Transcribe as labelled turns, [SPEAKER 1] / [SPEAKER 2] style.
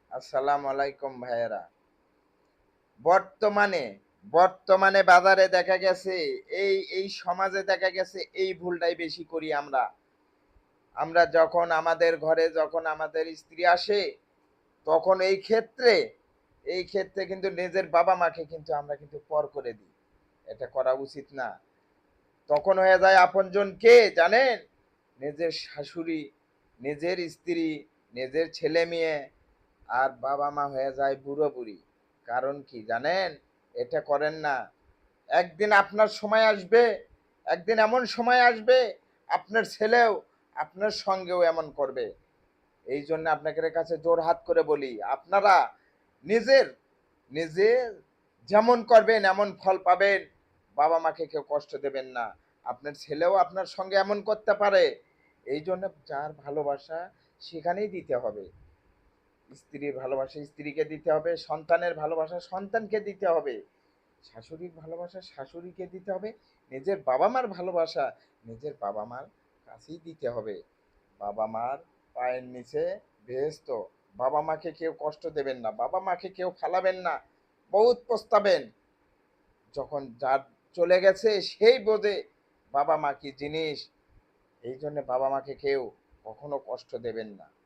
[SPEAKER 1] আসসালামু আলাইকুম ভাইয়েরা। বর্তমানে বর্তমানে বাজারে দেখা গেছে, এই সমাজে দেখা গেছে এই ভুলটাই বেশি করি আমরা। আমরা যখন আমাদের ঘরে যখন আমাদের স্ত্রী আসে, তখন এই ক্ষেত্রে কিন্তু নিজের বাবা-মাকে কিন্তু আমরা কিন্তু পর করে দিই। এটা করা উচিত না। তখন হয়ে যায় আপনজন কে জানেন? নিজের শাশুড়ি, নিজের স্ত্রী, নিজের ছেলে-মেয়ে আর বাবা-মা হয়ে যায় বুড়ো-বুড়ি। কারণ কি জানেন? এটা করেন না। একদিন আপনার সময় আসবে, একদিন এমন সময় আসবে আপনার ছেলেও আপনার সঙ্গেও এমন করবে। এইজন্য আপনাদের কাছে জোড়হাত করে বলি, আপনারা নিজের নিজে যেমন করবেন এমন ফল পাবেন। বাবা-মাকে কেউ কষ্ট দেবেন না। আপনার ছেলেও আপনার সঙ্গে এমন করতে পারে। এইজন্য যার ভালোবাসা সেখানেই দিতে হবে। স্ত্রীর ভালোবাসা স্ত্রীকে দিতে হবে, সন্তানের ভালোবাসা সন্তানকে দিতে হবে, শাশুড়ির ভালোবাসা শাশুড়িকে দিতে হবে, নিজের বাবা-মার ভালোবাসা নিজের বাবা-মার কাছেই দিতে হবে। বাবা-মার পায়ের নিচে বেহেশত। বাবা-মাকে কেউ কষ্ট দেবেন না, বাবা-মাকে কেউ ফালাবেন না। বহুত পস্তাবেন। যখন যার চলে গেছে সেই বোঝে বাবা-মা কি জিনিস। এইজন্য বাবা-মাকে কেউ কখনো কষ্ট দেবেন না।